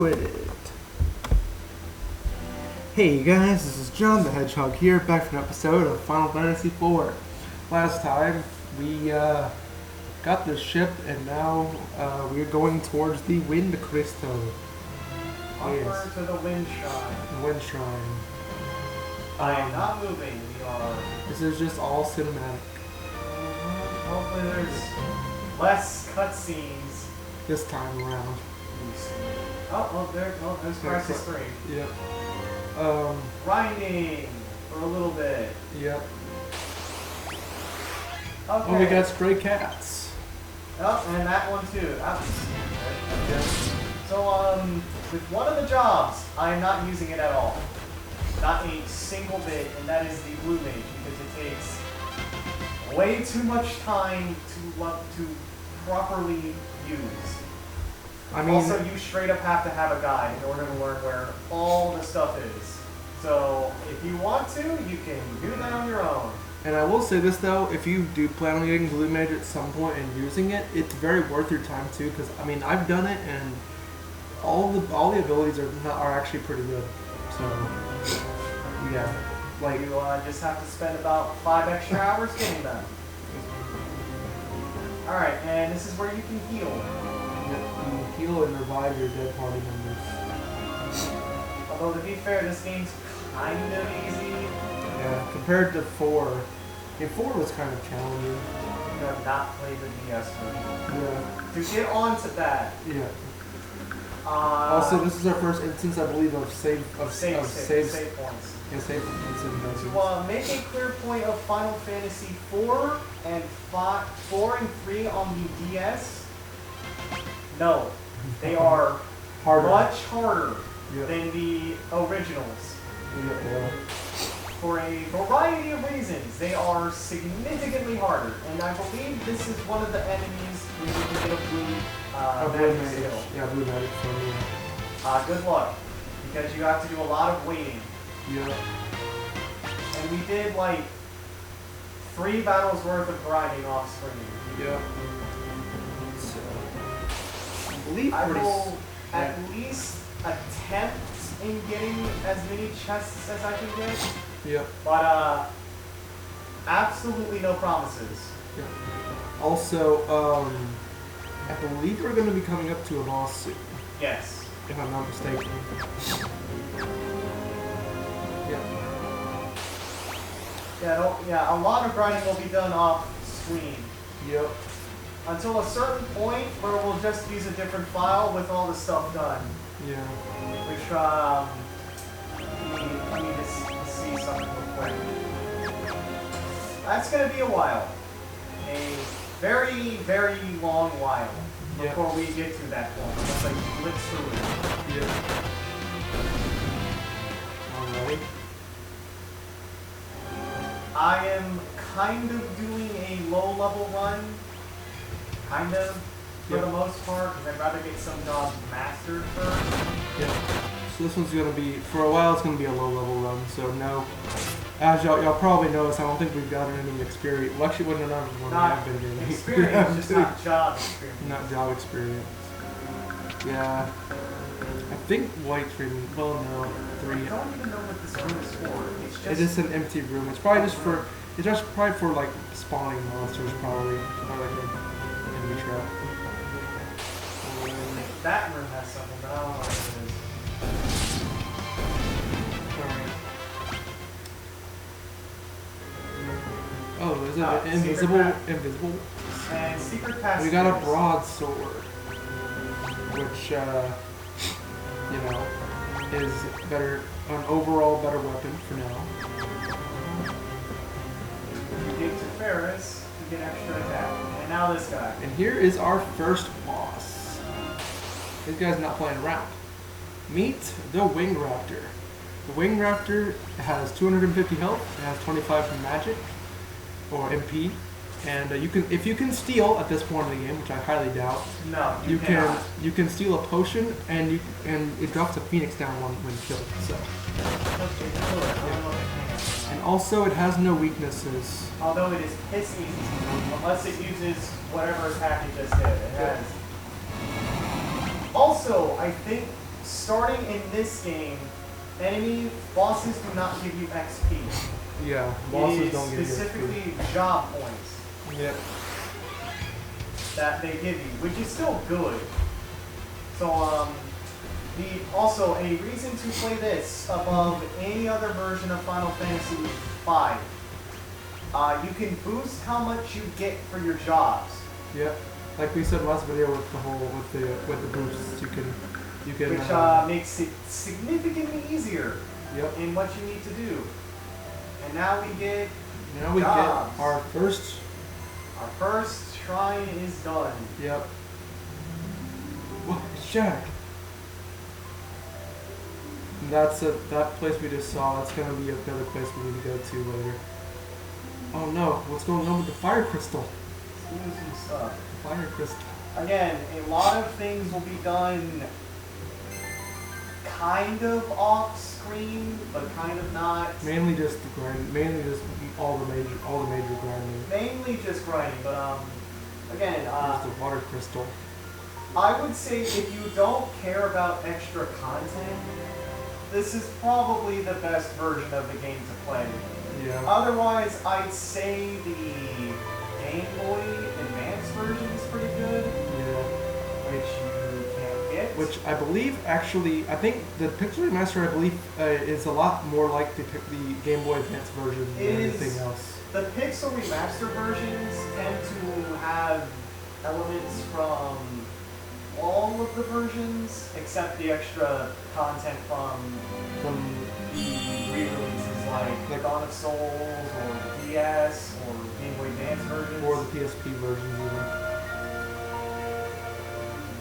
Quit it. Hey you guys, this is John the Hedgehog here, back for an episode of Final Fantasy IV. Last time we got the ship, and now we're going towards the Wind Crystal. Upward to the Wind Shrine. The Wind Shrine. I am not moving. We are. This is just all cinematic. Hopefully, there's less cutscenes. This time around. There's Crisis 3. Yep. Grinding for a little bit. Yep. Okay. Oh, we got stray cats. Oh, and that one too. Yep. So, with one of the jobs, I am not using it at all. Not a single bit, and that is the Blue Mage, because it takes way too much time to properly use. I mean, also, you straight up have to have a guide in order to learn where all the stuff is. So, if you want to, you can do that on your own. and I will say this though, if you do plan on getting Blue Mage at some point and using it, it's very worth your time too. Because I mean, I've done it, and all the abilities are actually pretty good. So yeah, like You just have to spend about 5 extra hours getting them. Alright, and this is where you can heal. you heal and revive your dead party members. Although, to be fair, this game's kind of easy. Yeah, compared to 4. I mean, 4 was kind of challenging. You have not played the DS version. Yeah. To get onto that, Yeah. Also, this is our first instance, I believe, of save points. Yeah, save points in dungeons. To make a clear point of Final Fantasy 4 and 4 and 3 on the DS, no, they are Harder. much harder Yeah. than the originals. Yeah. For a variety of reasons, they are significantly harder, and I believe this is one of the enemies where you can get a blue magic skill. Yeah, blue magic from me. Good luck, because you have to do a lot of waiting. Yeah. And we did like 3 battles worth of grinding off screen. Yeah. So, I believe I pretty will yeah. at least attempt in getting as many chests as I can get, Yeah. but absolutely no promises. Yeah. Also, I believe we're going to be coming up to a boss soon, Yes. if I'm not mistaken. Yeah. Yeah, a lot of grinding will be done off screen. Yep. Until a certain point where we'll just use a different file with all the stuff done. Yeah. Which, we need to see something real quick. That's going to be a while. A very, very long while before we get to that point. Unless I blitz through it. Yeah. Alright. I am kind of doing a low-level run. Kind of, for the most part, because I'd rather get some jobs mastered first. Yeah. So this one's gonna be, for a while it's gonna be a low level run, so no. As y'all probably noticed, I don't think we've gotten any experience. Well, actually, none of them have been getting experience, just not job experience. Not job experience. Yeah. I think White's reading, well no, 3. I don't even know what this room is for. It's just... It is an empty room. It's probably just for, it's just probably for like spawning monsters probably. Probably like an enemy trap. I think that room has something, but I don't know what it is. Oh, is it invisible? And secret passages. We got a broadsword, which, you know, is better, an overall better weapon for now. You get to Ferris to get extra attack. And now this guy. And here is our first boss. This guy's not playing around. Meet the Wing Raptor. The Wing Raptor has 250 health, it has 25 from magic, or MP, and you can, if you can steal at this point in the game, which I highly doubt, no, you can steal a potion, and it drops a phoenix down when killed. So, and also it has no weaknesses. Although it is piss easy, unless it uses whatever attack it just did. It has. Also, I think starting in this game, enemy bosses do not give you XP. Yeah, bosses It don't is get specifically job points Yep. that they give you, which is still good. So also a reason to play this above any other version of Final Fantasy V. You can boost how much you get for your jobs, Yep. Like we said last video with the whole with the boosts, you can which makes it significantly easier Yep. in what you need to do. And now we get Now we jobs. get our first. Our first shrine is done. Yep. What? Jack. That's that place we just saw. That's gonna be another place we need to go to later. Oh no! What's going on with the fire crystal? Let's do some stuff. Fire crystal. Again, a lot of things will be done kind of off screen, but kind of not. Mainly just the grind. Mainly just all the major grinding. Mainly just grinding, but again, There's the water crystal. I would say if you don't care about extra content, this is probably the best version of the game to play. Yeah. Otherwise, I'd say the Game Boy Advance version is pretty good, Yeah. which you can't get. Which I believe actually, I think the Pixel Remaster, I believe, is a lot more like the Game Boy Advance version than anything else. The Pixel Remaster versions tend to have elements from all of the versions, except the extra content from From re-releases like Dawn of Souls or DS or Game Boy Advance versions. or the PSP versions even.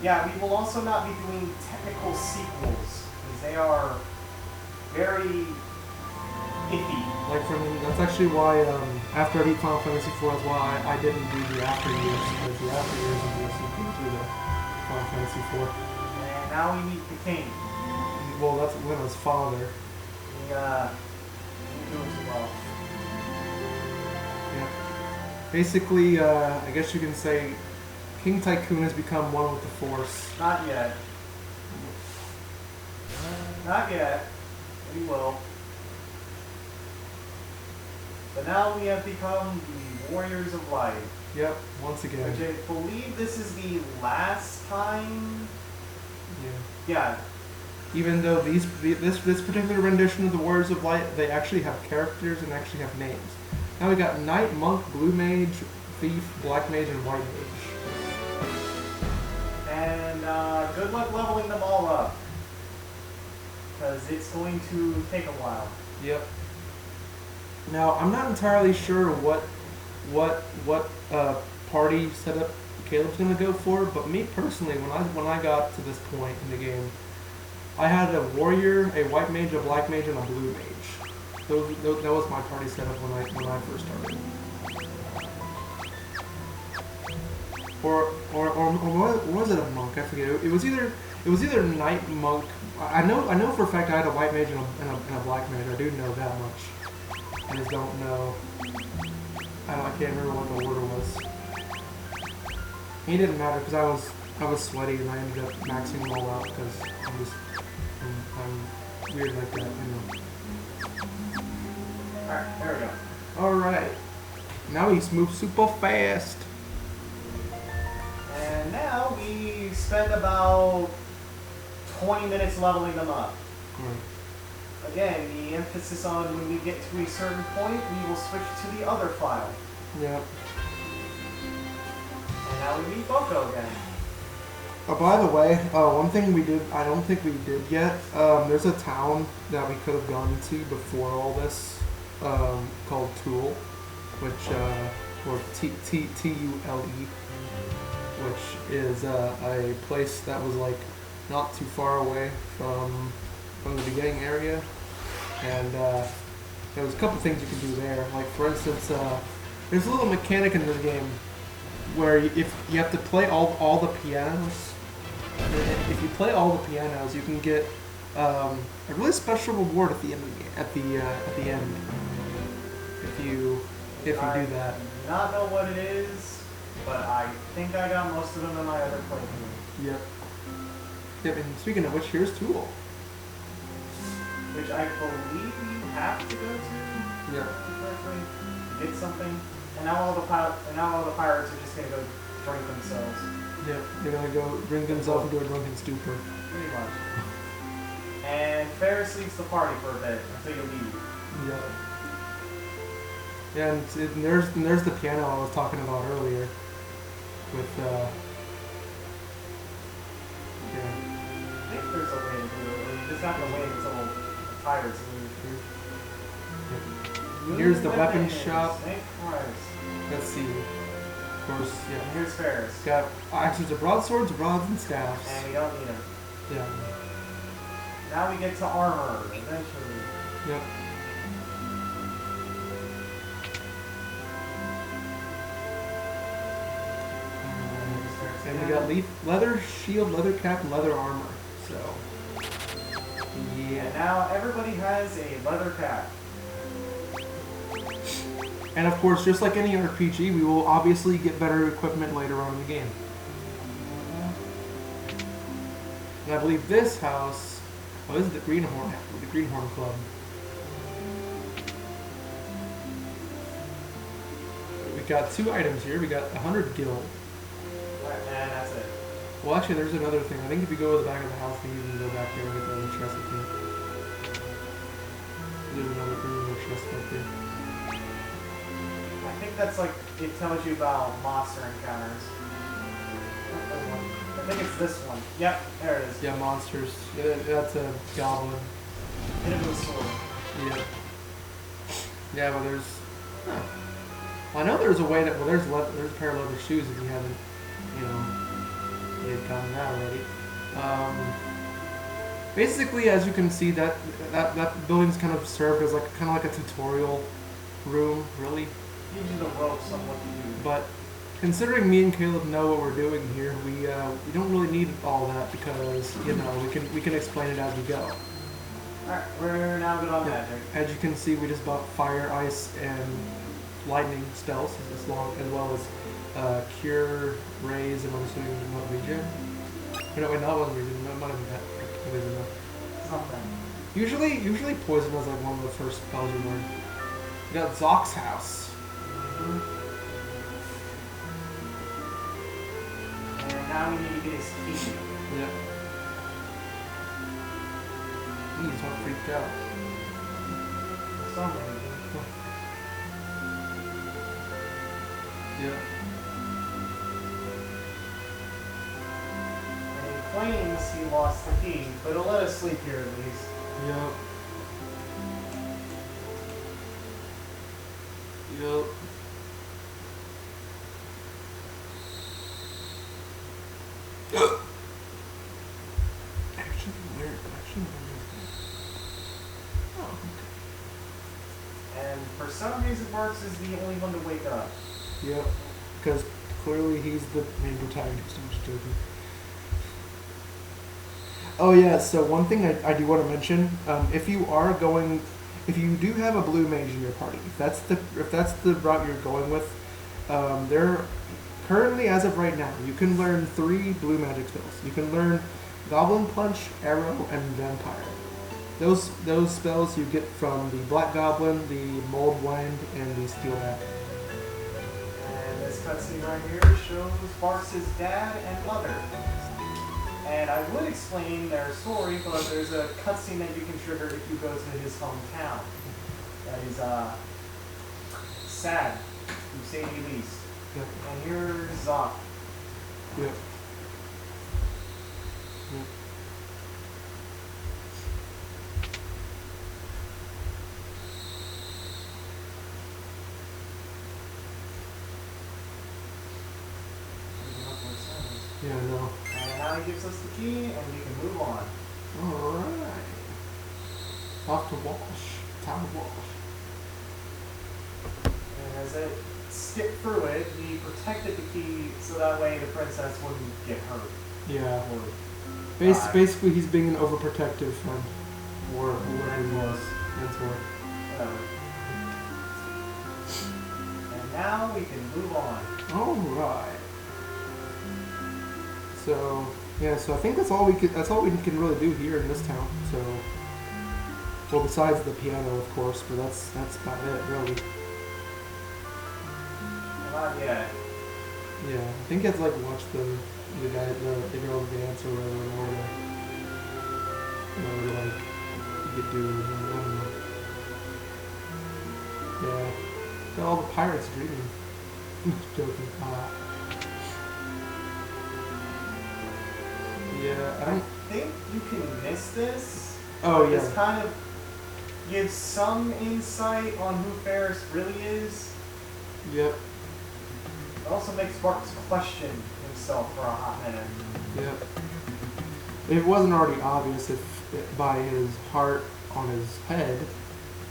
Yeah, we will also not be doing technical sequels, because they are very iffy. Like that's actually why after I beat Final Fantasy IV, that's why I didn't do the after years, because the after years of the sequel to the Final Fantasy IV. And now we meet the king. Well, that's Lina's father. We do as well. Yeah. Basically, I guess you can say King Tycoon has become one with the Force. Not yet. Not yet. We will. But now we have become the Warriors of Light. Yep, once again. Which I believe this is the last time. Yeah. Yeah. Even though this particular rendition of the Warriors of Light, they actually have characters and actually have names. Now we got Knight, Monk, Blue Mage, Thief, Black Mage, and White Mage. And good luck leveling them all up, because it's going to take a while. Yep. Now I'm not entirely sure what party setup Caleb's gonna go for, but me personally, when I got to this point in the game, I had a warrior, a white mage, a black mage, and a blue mage. That was my party setup when I first started. Or was it a monk? I forget. It was either knight, monk. I know for a fact I had a white mage and a black mage. I do know that much. I just don't know. I can't remember what the order was. It didn't matter because I was sweaty and I ended up maxing them all out because I'm weird like that, you know. Alright, there we go. Alright. Now he's moved super fast. And now we spend about 20 minutes leveling them up. Right. Again, the emphasis on when we get to a certain point, we will switch to the other file. Yep. And now we meet Boko again. By the way, one thing I don't think we did yet, there's a town that we could have gone to before all this, called Tool, which, or T-U-L-E, which is a place that was, like, not too far away from the beginning area, and there was a couple things you could do there. Like, for instance, there's a little mechanic in this game where if you have to play all the pianos. If you play all the pianos, you can get a really special reward at the end. At the end, if you do that. I do not know what it is, but I think I got most of them in my other playthrough. Yep. Yeah, and speaking of which, here's Tool. Which I believe you have to go to Yeah. correctly to get something. And now all the pirates are just gonna go drink themselves. Yeah, they're gonna go bring themselves into a drunken stupor. Pretty much. And Ferris leaves the party for a bit until you leave. Yeah. Yeah, and there's the piano I was talking about earlier. With I think there's a way to do it. You just have to wait until the pirates leave. Here's the weapon shop. Thank Christ. Let's see. Of course, And yeah. here's Ferris. Got axes to broadswords, rods, and staffs. And we don't need him. Yeah. Now we get to armor, eventually. Yep. And we got leather shield, leather cap, and leather armor. So, And yeah. now everybody has a leather cap. And of course, just like any RPG, we will obviously get better equipment later on in the game. And I believe this house, oh, this is the Greenhorn Club. We got 2 items here. We got 100 gil. And that's it. Well, actually, there's another thing. I think if you go to the back of the house, we can go back there and get the other chest with you. There's another chest right there. I think that's like, it tells you about monster encounters. I think it's this one. Yep, there it is. Yeah, monsters. Yeah, that's a goblin. Hit him with a sword. Yeah. Yeah, but there's. Huh. Well, I know there's a way that. Well, there's a pair of leather shoes if you haven't, you had gotten that already. Basically, as you can see, that building's kind of served as kind of like a tutorial room, really. Gives you the ropes on what to do. But considering me and Caleb know what we're doing here, we don't really need all that because we can explain it as we go. Alright, we're now good on Yeah. magic. As you can see, we just bought fire, ice, and lightning spells as well as cure, raise, and I'm assuming not regen. No, wait, not one regen. That might have been that. Poison though. Something. Usually poison was like one of the first spells you learn. We got Zock's house. And now we need to get his key. Yep. He's all freaked out. Something. Yep. And he claims he lost the key, but he'll let us sleep here at least. Yep. Yep. Actually, where? Oh, And for some reason, Marks is the only one to wake up. okay. Yep. Because clearly he's the main protagonist. I'm just joking. Oh yeah. So one thing I do want to mention, if you do have a blue mage in your party, if that's the route you're going with, there currently, as of right now, you can learn 3 blue magic spells. You can learn Goblin Punch, Arrow, and Vampire. Those spells you get from the Black Goblin, the Mold Wind, and the Steel Hat. And this cutscene right here shows Barks' dad and mother. And I would explain their story, but there's a cutscene that you can trigger if you go to his hometown. That is sad, to say the least. Yep. And here's Zock. Yep. Yep. Yeah, I know. And now he gives us the key, and we can move on. Alright. Off to Walsh. Town of Walsh. And as it skipped through it, he protected the key so that way the princess wouldn't get hurt. Yeah. Or Basically, he's being an overprotective friend. Or whatever he was. Mentor. whatever. And now we can move on. Alright. So, Yeah, so I think that's all we could. That's all we can really do here in this town. So, well, besides the piano, of course, but that's about it, really. Not yet. Yeah, I think you have to like watch the girl dance or whatever in order to like get through. I don't know. Yeah, got all the pirates dreaming. Just joking. Yeah, I don't. I think you can miss this. Oh This yeah. kind of gives some insight on who Ferris really is. Yep. It also makes Marcus question himself for a hot minute. Yep. If it wasn't already obvious, if by his heart on his head,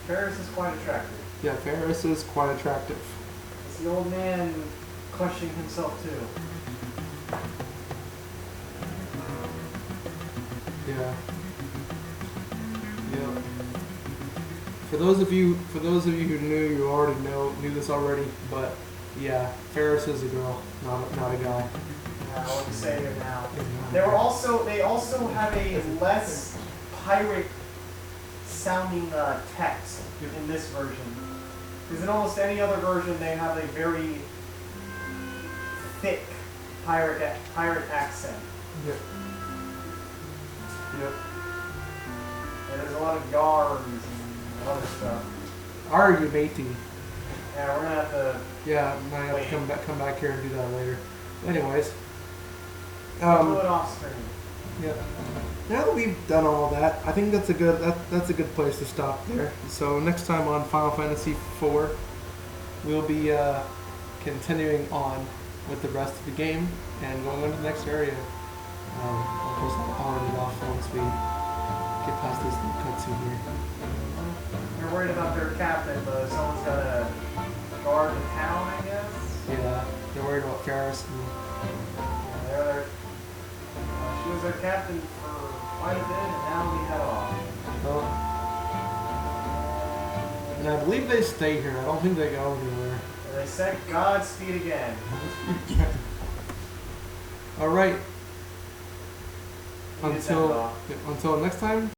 Ferris is quite attractive. yeah, Ferris is quite attractive. It's the old man questioning himself too. Yeah. Yep. For those of you who knew, you already knew this already, but yeah, Ferris is a girl, not a guy. Yeah, I wouldn't say it now. He's not a They guy. also have a less pirate sounding text in this version. Because in almost any other version, they have a very thick pirate accent. Yep. Yep. And there's a lot of yars and other stuff. Are you matey? Yeah, we're gonna have to Yeah, might have Wait. to come back here and do that later. Anyways, do it off screen. yeah. Now that we've done all that, I think that's a good place to stop there. So next time on Final Fantasy IV, we'll be continuing on with the rest of the game and going on to the next area. Of course, I'll end it off once we get past this little cutscene here. They're worried about their captain, but someone's gotta guard the town, I guess. Yeah, they're worried about Ferris. Yeah, she was their captain for quite a bit, and now we head off. And I believe they stay here. I don't think they go anywhere. And they said Godspeed again. All right. We just headed off. Until next time.